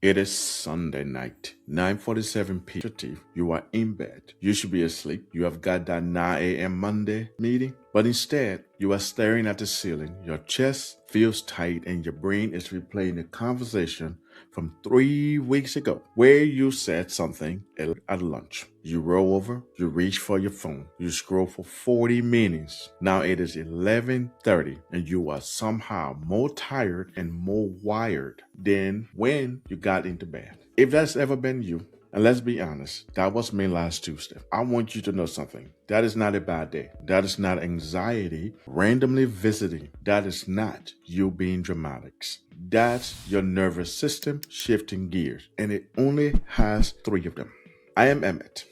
It is Sunday night, 9:47 p.m. You are in bed. You should be asleep. You have got that 9 a.m. Monday meeting, but instead, you are staring at the ceiling. Your chest feels tight and your brain is replaying the conversation from 3 weeks ago where you said something at lunch. You roll over, you reach for your phone, you scroll for 40 minutes. Now it is 11:30 and you are somehow more tired and more wired than when you got into bed. If that's ever been you, and let's be honest, that was me last Tuesday. I want you to know something. That is not a bad day. That is not anxiety randomly visiting. That is not you being dramatic. That's your nervous system shifting gears. And it only has 3 of them. I am Emmett.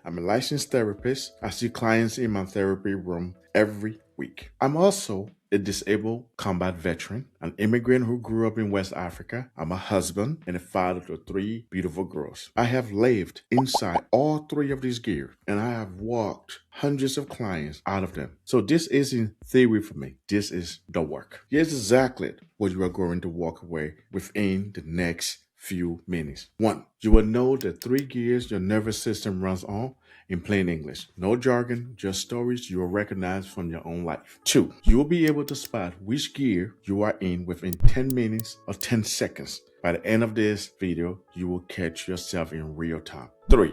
I'm a licensed therapist. I see clients in my therapy room every week. I'm also a disabled combat veteran, an immigrant who grew up in West Africa. I'm a husband and a father to 3 beautiful girls. I have lived inside all 3 of these gears, and I have walked hundreds of clients out of them. So this isn't theory for me. This is the work. Here's exactly what you are going to walk away within the next few minutes. 1. You will know the 3 gears your nervous system runs on in plain English. No jargon, just stories you will recognize from your own life. 2. You will be able to spot which gear you are in within 10 minutes or 10 seconds. By the end of this video, you will catch yourself in real time. 3.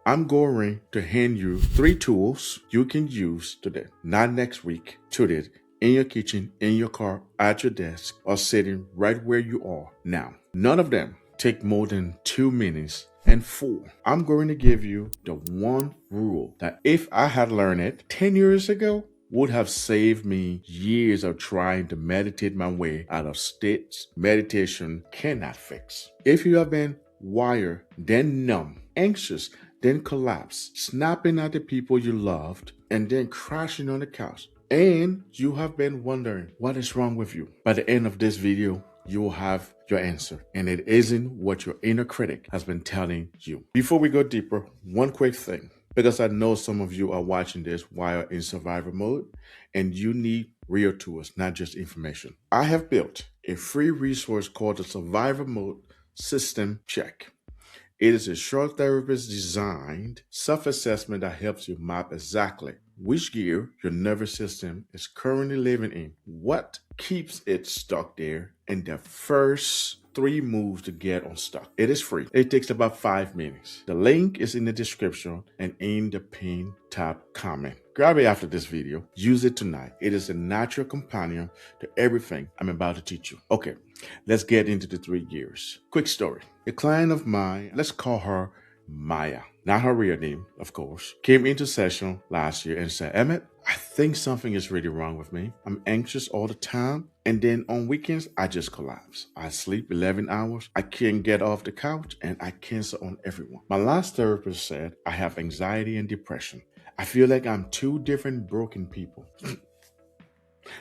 I'm going to hand you 3 tools you can use today, not next week, today, in your kitchen, in your car, at your desk, or sitting right where you are now. None of them take more than 2 minutes. And 4, I'm going to give you the one rule that if I had learned it 10 years ago, would have saved me years of trying to meditate my way out of states meditation cannot fix. If you have been wired, then numb, anxious, then collapse, snapping at the people you loved, and then crashing on the couch, and you have been wondering what is wrong with you, by the end of this video, you will have your answer, and it isn't what your inner critic has been telling you. Before we go deeper, one quick thing, because I know some of you are watching this while in survival mode, and you need real tools, not just information. I have built a free resource called the Survival Mode System Check. It is a short therapist designed self-assessment that helps you map exactly which gear your nervous system is currently living in, what keeps it stuck there, and the first 3 moves to get unstuck. It is free. It takes about 5 minutes. The link is in the description and in the pinned top comment. Grab it after this video. Use it tonight. It is a natural companion to everything I'm about to teach you. Okay, let's get into the 3 gears. Quick story. A client of mine, let's call her Maya, not her real name, of course, came into session last year and said, Emmett, I think something is really wrong with me. I'm anxious all the time. And then on weekends, I just collapse. I sleep 11 hours. I can't get off the couch and I cancel on everyone. My last therapist said I have anxiety and depression. I feel like I'm 2 different broken people.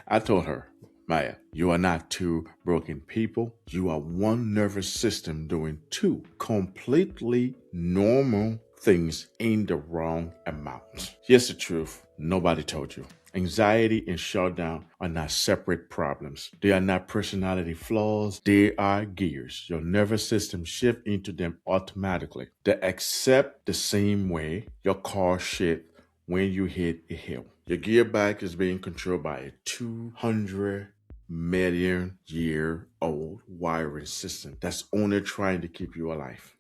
I told her, Maya, you are not 2 broken people. You are one nervous system doing 2 completely normal things in the wrong amount. Here's the truth. Nobody told you. Anxiety and shutdown are not separate problems. They are not personality flaws. They are gears. Your nervous system shifts into them automatically. They accept the same way your car shifts when you hit a hill. Your gear bag is being controlled by a 200 million year old wiring system that's only trying to keep you alive.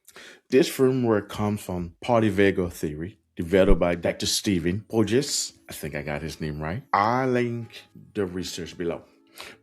This framework comes from polyvagal theory, developed by Dr. Stephen Porges. I think I got his name right. I'll link the research below.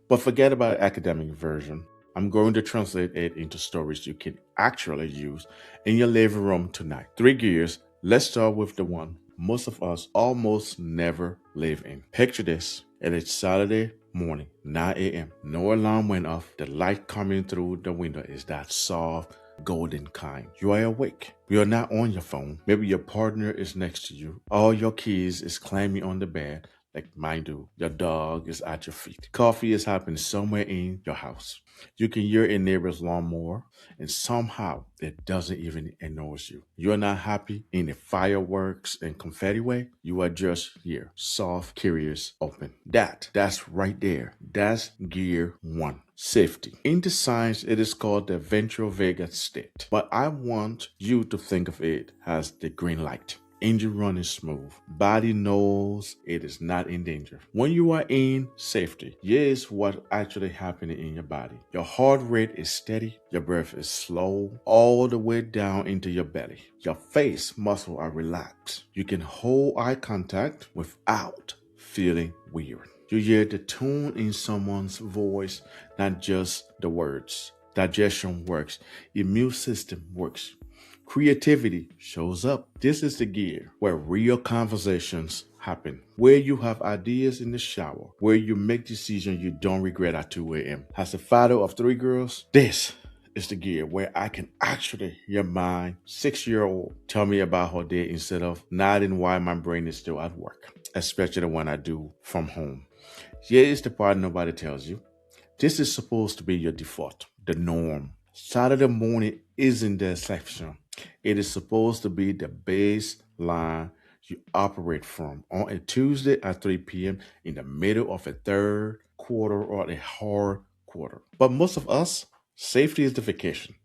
But forget about the academic version. I'm going to translate it into stories you can actually use in your living room tonight. 3 gears. Let's start with the one most of us almost never live in. Picture this. It is Saturday morning, 9 a.m. No alarm went off. The light coming through the window is that soft, golden kind. You are awake. You are not on your phone. Maybe your partner is next to you. All your kids is climbing on the bed, like mine do. Your dog is at your feet. Coffee is happening somewhere in your house. You can hear a neighbor's lawnmower, and somehow it doesn't even annoy you. You're not happy in a fireworks and confetti way. You are just here, soft, curious, open. That's right there. That's gear one. Safety. In the science, it is called the ventral vagal state. But I want you to think of it as the green light. Engine running smooth. Body knows it is not in danger. When you are in safety, here's what actually happening in your body. Your heart rate is steady. Your breath is slow all the way down into your belly. Your face muscles are relaxed. You can hold eye contact without feeling weird. You hear the tone in someone's voice, not just the words. Digestion works. Immune system works. Creativity shows up. This is the gear where real conversations happen, where you have ideas in the shower, where you make decisions you don't regret at 2 a.m. As a father of 3 girls, this is the gear where I can actually hear my 6-year-old tell me about her day instead of nodding while my brain is still at work, especially when I do from home. Here is the part nobody tells you. This is supposed to be your default, the norm. Saturday morning isn't the exception. It is supposed to be the baseline you operate from on a Tuesday at 3 p.m. in the middle of a third quarter or a hard quarter. But most of us, safety is the vacation.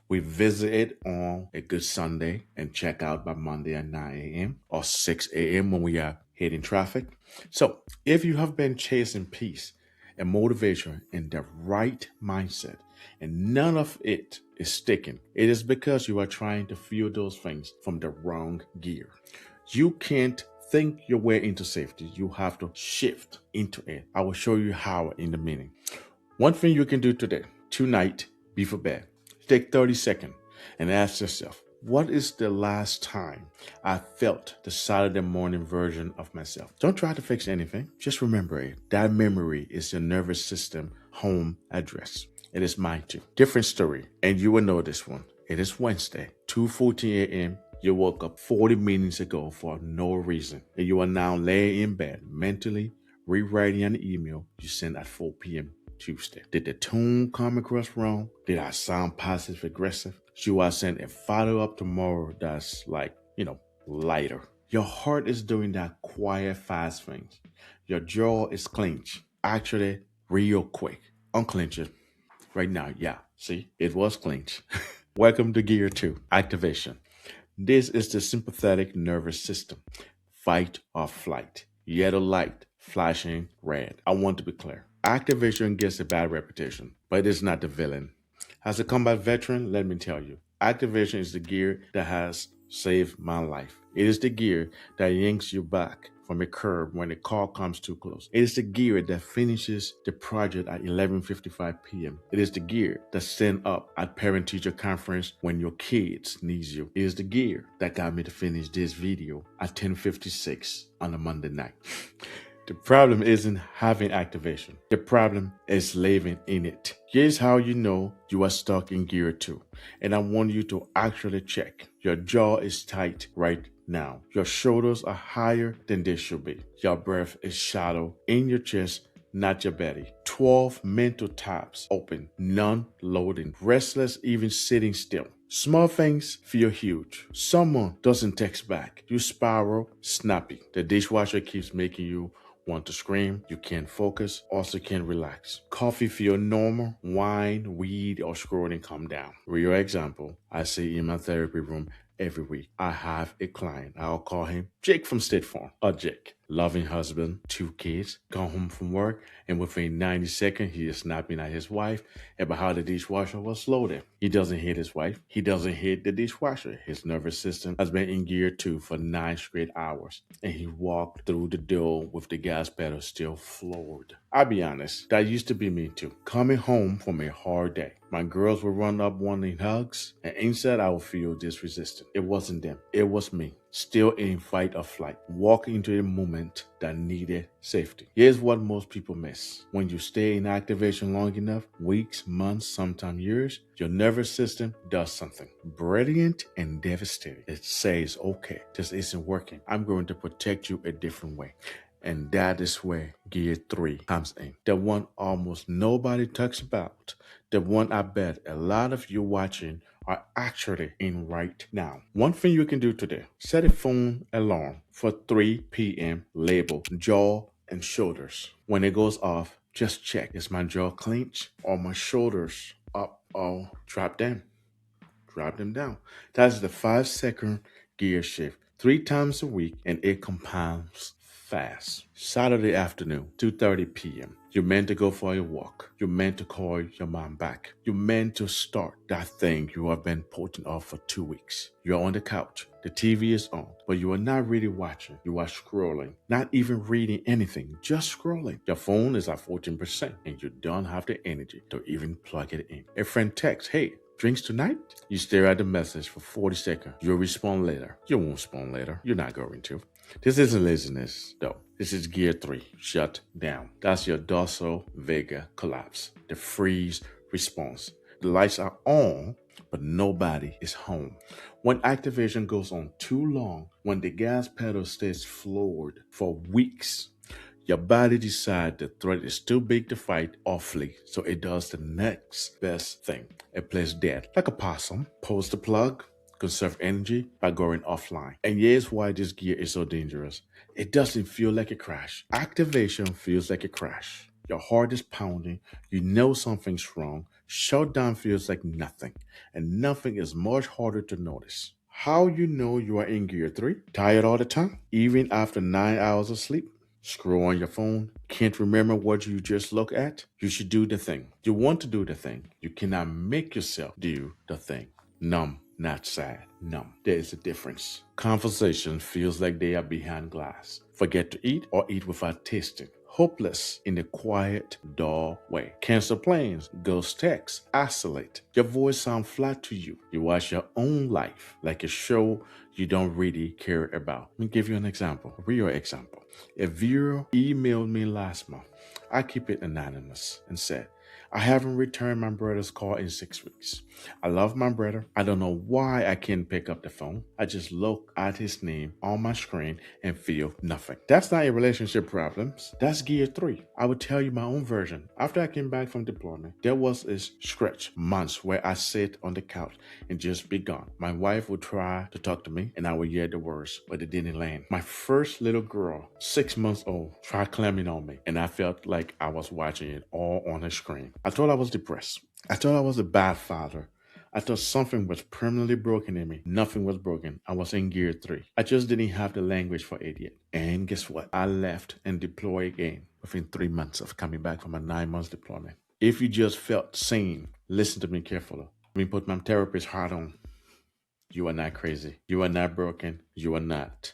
We visit it on a good Sunday and check out by Monday at 9 a.m. or 6 a.m. when we are hitting traffic. So if you have been chasing peace and motivation in the right mindset, and none of it is sticking, it is because you are trying to fuel those things from the wrong gear. You can't think your way into safety. You have to shift into it. I will show you how in a minute. One thing you can do today, tonight, before bed, take 30 seconds and ask yourself, what is the last time I felt the Saturday morning version of myself? Don't try to fix anything. Just remember it. That memory is your nervous system home address. It is mine too. Different story. And you will know this one. It is Wednesday, 2:14 a.m. You woke up 40 minutes ago for no reason. And you are now laying in bed, mentally rewriting an email you sent at 4 p.m. Tuesday. Did the tone come across wrong? Did I sound passive aggressive? Should I send a follow-up tomorrow that's lighter? Your heart is doing that quiet, fast things. Your jaw is clenched. Actually, real quick. Unclench it. Right now, yeah. See, it was clenched. Welcome to Gear 2, activation. This is the sympathetic nervous system. Fight or flight. Yellow light, flashing red. I want to be clear. Activation gets a bad reputation, but it is not the villain. As a combat veteran, let me tell you, activation is the gear that has saved my life. It is the gear that yanks you back from a curb when a car comes too close. It is the gear that finishes the project at 11:55 p.m. It is the gear that stand up at parent-teacher conference when your kids need you. It is the gear that got me to finish this video at 10:56 on a Monday night. The problem isn't having activation. The problem is living in it. Here's how you know you are stuck in gear 2. And I want you to actually check. Your jaw is tight right now. Your shoulders are higher than they should be. Your breath is shallow in your chest, not your belly. 12 mental tabs open, none loading. Restless even sitting still. Small things feel huge. Someone doesn't text back. You spiral, snappy. The dishwasher keeps making you want to scream, you can't focus, also can't relax. Coffee feel normal, wine, weed, or scrolling calm down. Real example, I see in my therapy room every week. I have a client, I'll call him Jake from State Farm, or Jake. Loving husband, 2 kids, come home from work, and within 90 seconds, he is snapping at his wife about how the dishwasher was loaded. He doesn't hate his wife. He doesn't hate the dishwasher. His nervous system has been in gear 2 for 9 straight hours, and he walked through the door with the gas pedal still floored. I'll be honest, that used to be me too. Coming home from a hard day, my girls would run up wanting hugs, and inside I would feel this resistance. It wasn't them. It was me. Still in fight or flight, walking into a moment that needed safety. Here's what most people miss. When you stay in activation long enough, weeks, months, sometimes years, your nervous system does something brilliant and devastating. It says, okay, this isn't working. I'm going to protect you a different way. And that is where gear 3 comes in. The one almost nobody talks about. The one I bet a lot of you watching are actually in right now. One thing you can do today, set a phone alarm for 3 p.m. label jaw and shoulders. When it goes off, just check, is my jaw clenched or my shoulders up or drop down? Drop them down. That's the 5-second gear shift 3 times a week, and it compounds fast. Saturday afternoon, 2:30 p.m. You're meant to go for a walk. You're meant to call your mom back. You're meant to start that thing you have been putting off for 2 weeks. You're on the couch. The TV is on, but you are not really watching. You are scrolling, not even reading anything, just scrolling. Your phone is at 14%, and you don't have the energy to even plug it in. A friend texts, "Hey, drinks tonight?" You stare at the message for 40 seconds. You'll respond later. You won't respond later. You're not going to. This isn't laziness, though. This is gear 3, shut down. That's your dorsal vagal collapse, the freeze response. The lights are on, but nobody is home. When activation goes on too long, when the gas pedal stays floored for weeks, your body decides the threat is too big to fight or flee, so it does the next best thing. It plays dead, like a possum. Pulls the plug, conserve energy by going offline. And here's why this gear is so dangerous. It doesn't feel like a crash. Activation feels like a crash. Your heart is pounding. You know something's wrong. Shutdown feels like nothing. And nothing is much harder to notice. How you know you are in gear 3? Tired all the time? Even after 9 hours of sleep? Scroll on your phone, can't remember what you just looked at? You should do the thing. You want to do the thing. You cannot make yourself do the thing. Numb, not sad. Numb. There is a difference. Conversation feels like they are behind glass. Forget to eat or eat without tasting. Hopeless in the quiet, dull way. Cancel plans, ghost texts, isolate. Your voice sounds flat to you. You watch your own life like a show you don't really care about. Let me give you an example, a real example. A viewer emailed me last month. I keep it anonymous and said, "I haven't returned my brother's call in 6 weeks. I love my brother. I don't know why I can't pick up the phone. I just look at his name on my screen and feel nothing." That's not a relationship problem. That's gear 3. I will tell you my own version. After I came back from deployment, there was a stretch, months, where I sit on the couch and just be gone. My wife would try to talk to me and I would hear the words, but it didn't land. My first little girl, 6 months old, tried climbing on me and I felt like I was watching it all on a screen. I thought I was depressed. I thought I was a bad father. I thought something was permanently broken in me. Nothing was broken. I was in gear 3. I just didn't have the language for it yet. And guess what? I left and deployed again within 3 months of coming back from a 9 months deployment. If you just felt sane, listen to me carefully. Let me put my therapist hat on. You are not crazy. You are not broken. You are not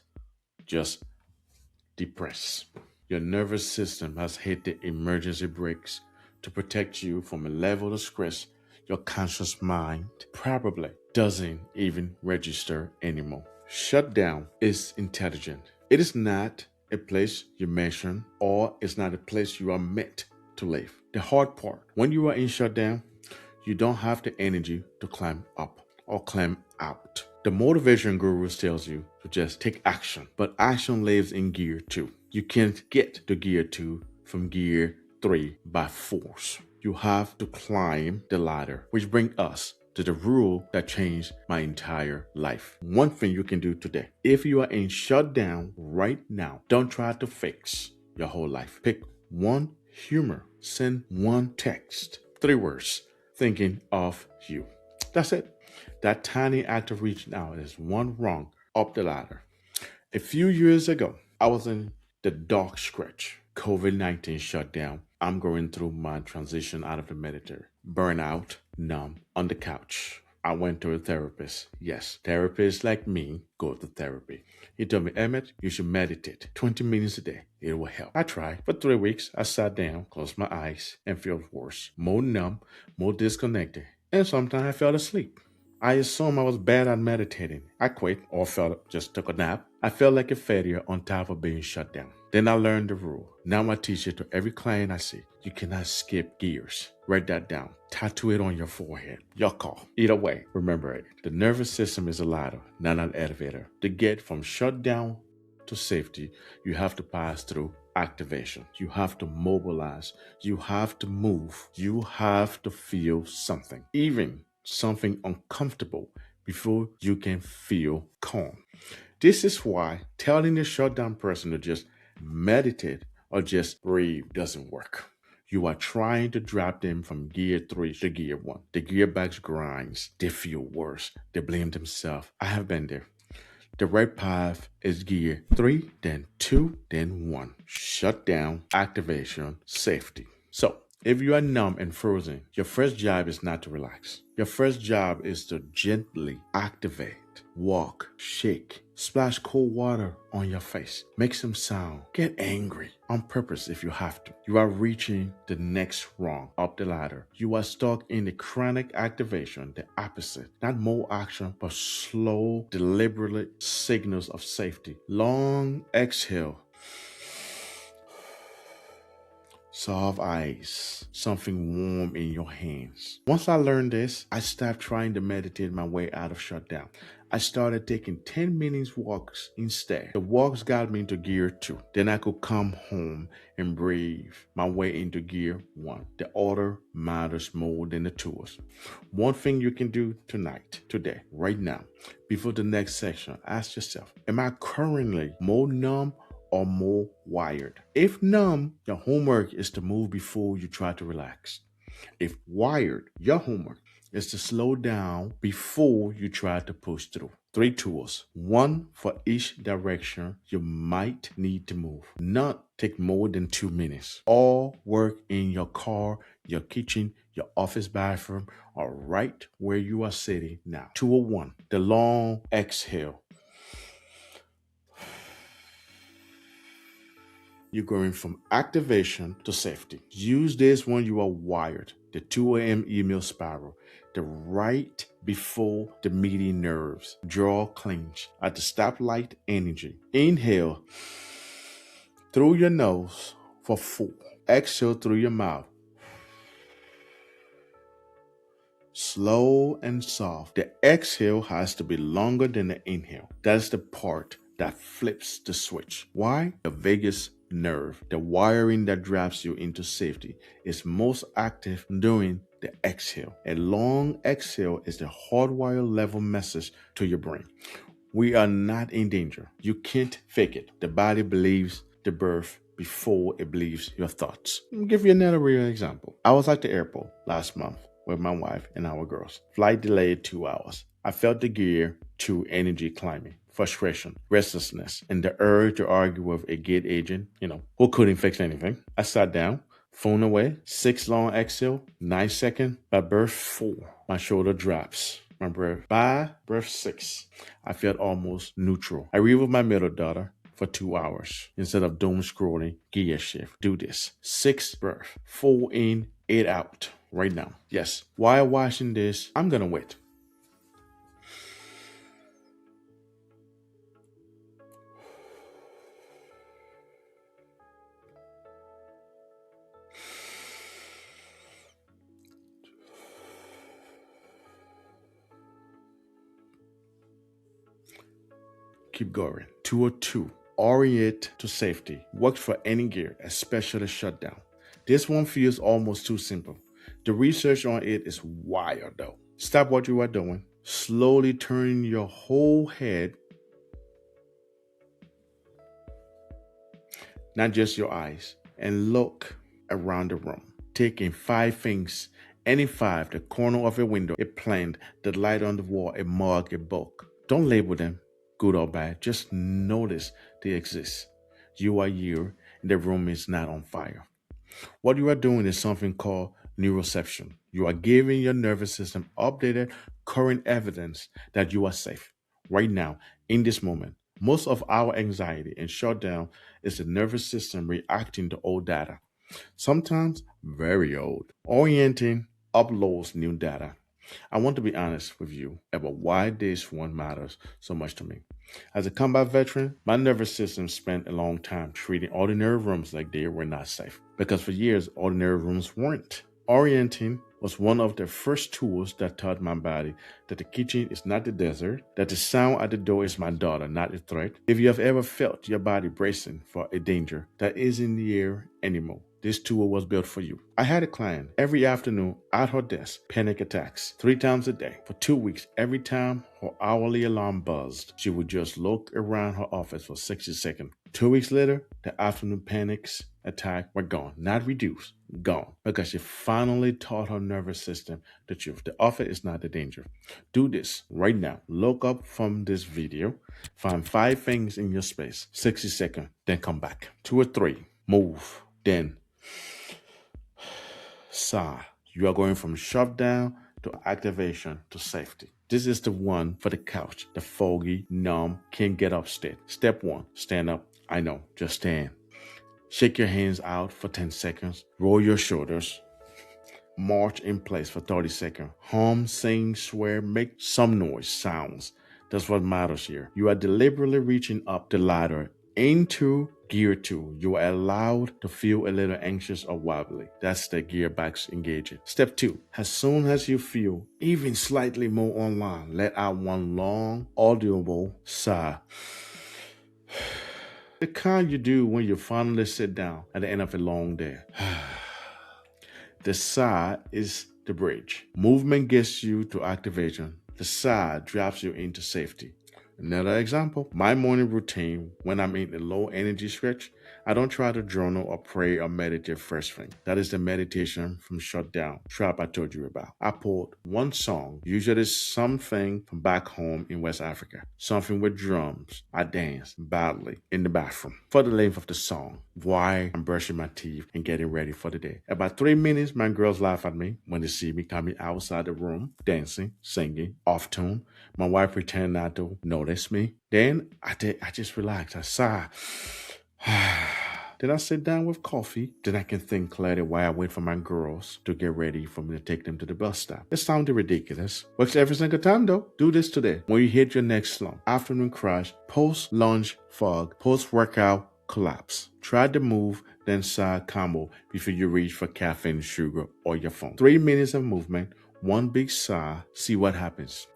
just depressed. Your nervous system has hit the emergency brakes to protect you from a level of stress your conscious mind probably doesn't even register anymore. Shutdown is intelligent. It is not a place you mention, or it's not a place you are meant to live. The hard part, when you are in shutdown, you don't have the energy to climb up or climb out. The motivation gurus tells you to just take action, but action lives in gear 2. You can't get to gear 2 from gear 3 by force. You have to climb the ladder, which brings us to the rule that changed my entire life. One thing you can do today, if you are in shutdown right now, don't try to fix your whole life. Pick one humor, send one text, 3 words, thinking of you. That's it. That tiny act of reaching out is one rung up the ladder. A few years ago, I was in the dark stretch. COVID-19 shut down. I'm going through my transition out of the military. Burnout, numb, on the couch. I went to a therapist. Yes, therapists like me go to therapy. He told me, "Emmett, you should meditate 20 minutes a day. It will help." I tried. For 3 weeks, I sat down, closed my eyes, and felt worse. More numb, more disconnected. And sometimes I fell asleep. I assumed I was bad at meditating. I quit or just took a nap. I felt like a failure on top of being shut down. Then I learned the rule. Now I teach it to every client I see. You cannot skip gears. Write that down. Tattoo it on your forehead. Your call. Either way, remember it. The nervous system is a ladder, not an elevator. To get from shutdown to safety, you have to pass through activation. You have to mobilize. You have to move. You have to feel something, even something uncomfortable, before you can feel calm. This is why telling the shutdown person to just meditate or just breathe doesn't work. You are trying to drop them from gear 3 to gear 1. The gearbox grinds. They feel worse. They blame themselves. I have been there. The right path is gear 3, then 2, then 1. Shut down, activation, safety. So, if you are numb and frozen, your first job is not to relax. Your first job is to gently activate. Walk, shake, splash cold water on your face. Make some sound. Get angry on purpose if you have to. You are reaching the next rung up the ladder. You are stuck in the chronic activation, the opposite. Not more action, but slow, deliberate signals of safety. Long exhale. Soft ice, something warm in your hands. Once I learned this, I stopped trying to meditate my way out of shutdown. I started taking 10 minutes walks instead. The walks got me into gear 2. Then I could come home and breathe my way into gear 1. The order matters more than the tools. One thing you can do tonight, today, right now, before the next section, ask yourself, am I currently more numb or more wired? If numb, your homework is to move before you try to relax. If wired, your homework is to slow down before you try to push through. 3 tools, 1 for each direction you might need to move. Not take more than 2 minutes. All work in your car, your kitchen, your office bathroom, or right where you are sitting now. 201, the long exhale. You're going from activation to safety. Use this when you are wired. The 2 a.m. email spiral. The right before the meeting nerves. Jaw clench at the stoplight energy. Inhale through your nose for 4. Exhale through your mouth. Slow and soft. The exhale has to be longer than the inhale. That's the part that flips the switch. Why? The vagus nerve, the wiring that drives you into safety, is most active during the exhale. A long exhale is the hardwire level message to your brain. We are not in danger. You can't fake it. The body believes the birth before it believes your thoughts. Let me give you another real example. I was at the airport last month with my wife and our girls. Flight delayed 2 hours. I felt the gear 2 energy climbing. Frustration, restlessness, and the urge to argue with a gate agent, who couldn't fix anything. I sat down, phone away, 6 long exhale, 9 second. By breath 4, my shoulder drops. My breath, by breath 6, I felt almost neutral. I read with my middle daughter for 2 hours. Instead of doom scrolling, gear shift. Do this. 6 breath, 4 in, 8 out. Right now. Yes. While watching this, I'm gonna wait. Keep going. 202. Orient to safety. Works for any gear, especially shutdown. This one feels almost too simple. The research on it is wild though. Stop what you are doing. Slowly turn your whole head, not just your eyes, and look around the room. Take in 5 things. Any 5, the corner of a window, a plant, the light on the wall, a mug, a book. Don't label them good or bad. Just notice they exist. You are here, and the room is not on fire. What you are doing is something called neuroception. You are giving your nervous system updated current evidence that you are safe. Right now, in this moment, most of our anxiety and shutdown is the nervous system reacting to old data. Sometimes very old. Orienting uploads new data. I want to be honest with you about why this one matters so much to me. As a combat veteran, my nervous system spent a long time treating ordinary rooms like they were not safe. Because for years, ordinary rooms weren't. Orienting was one of the first tools that taught my body that the kitchen is not the desert, that the sound at the door is my daughter, not a threat. If you have ever felt your body bracing for a danger that isn't in the air anymore, this tool was built for you. I had a client every afternoon at her desk, panic attacks 3 times a day. For 2 weeks, every time her hourly alarm buzzed, she would just look around her office for 60 seconds. 2 weeks later, the afternoon panics attack were gone, not reduced, gone, because she finally taught her nervous system the truth. The office is not the danger. Do this right now. Look up from this video, find 5 things in your space, 60 seconds, then come back. 2 or 3, move, then sigh. You are going from shutdown to activation to safety. This is the one for the couch, the foggy, numb, can't get up state. Step 1, stand up. I know, just stand. Shake your hands out for 10 seconds. Roll your shoulders. March in place for 30 seconds. Hum, sing, swear, make some noise, sounds. That's what matters here. You are deliberately reaching up the ladder into gear 2. You are allowed to feel a little anxious or wobbly. That's the gearbox engaging. Step 2. As soon as you feel even slightly more online, let out one long, audible sigh. The kind you do when you finally sit down at the end of a long day. The sigh is the bridge. Movement gets you to activation. The sigh drops you into safety. Another example, my morning routine when I'm in a low energy stretch, I don't try to journal or pray or meditate first thing. That is the meditation from Shutdown, trap I told you about. I pulled one song, usually something from back home in West Africa, something with drums. I danced badly in the bathroom for the length of the song while I'm brushing my teeth and getting ready for the day. About 3 minutes, my girls laugh at me when they see me coming outside the room, dancing, singing, off tune. My wife pretend not to notice me. Then I just relax. I sigh. Then I sit down with coffee. Then I can think clearly while I wait for my girls to get ready for me to take them to the bus stop. It sounded ridiculous. Works every single time though. Do this today. When you hit your next slump, afternoon crash, post-lunch fog, post-workout collapse. Try the move-then-sigh combo before you reach for caffeine, sugar, or your phone. 3 minutes of movement, one big sigh. See what happens.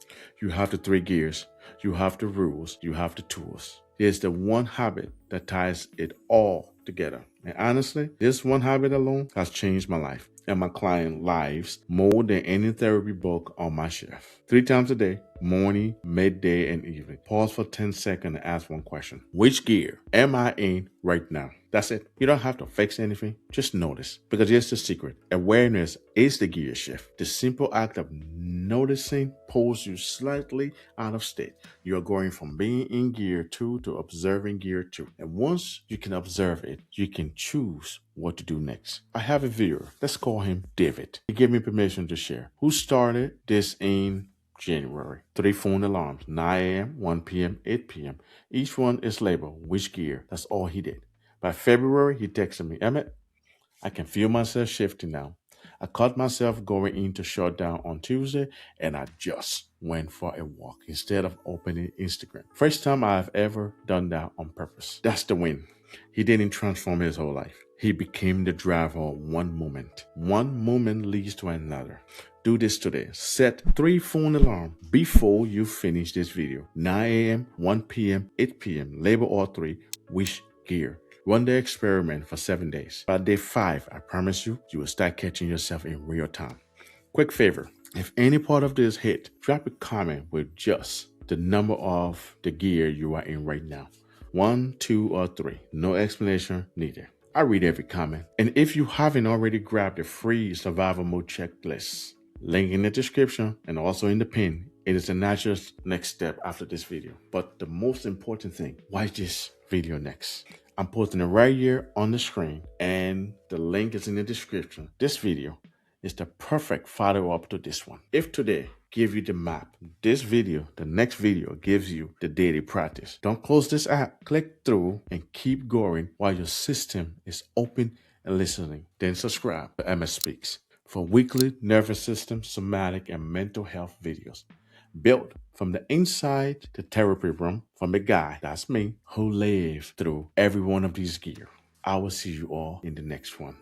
You have the 3 gears. You have the rules. You have the tools. There's the one habit that ties it all together. And honestly, this one habit alone has changed my life and my client lives more than any therapy book on my shelf. 3 times a day, morning, midday, and evening. Pause for 10 seconds and ask one question. Which gear am I in right now? That's it. You don't have to fix anything. Just notice. Because here's the secret. Awareness is the gear shift. The simple act of noticing pulls you slightly out of state. You're going from being in gear 2 to observing gear 2. And once you can observe it, you can choose what to do next. I have a viewer. Let's call him David. He gave me permission to share. Who started this in January. 3 phone alarms, 9 a.m., 1 p.m., 8 p.m. Each one is labeled which gear. That's all he did. By February, he texted me, Emmett, I can feel myself shifting now. I caught myself going into Shutdown on Tuesday, and I just went for a walk instead of opening Instagram. First time I've ever done that on purpose. That's the win. He didn't transform his whole life. He became the driver of one moment. One moment leads to another. Do this today. Set 3 phone alarms before you finish this video. 9 a.m., 1 p.m., 8 p.m. Label all 3. Which gear? Run the experiment for 7 days. By day 5, I promise you, you will start catching yourself in real time. Quick favor. If any part of this hit, drop a comment with just the number of the gear you are in right now. 1, 2, or 3. No explanation needed. I read every comment. And if you haven't already grabbed the free survival mode checklist, link in the description and also in the pin. It is the natural next step after this video. But the most important thing, watch this video next. I'm posting it right here on the screen and the link is in the description. This video is the perfect follow-up to this one. If today give you the map, this video, the next video gives you the daily practice. Don't close this app. Click through and keep going while your system is open and listening. Then subscribe to MS Speaks for weekly nervous system, somatic, and mental health videos built from the inside the therapy room from the guy, that's me, who lived through every one of these gears. I will see you all in the next one.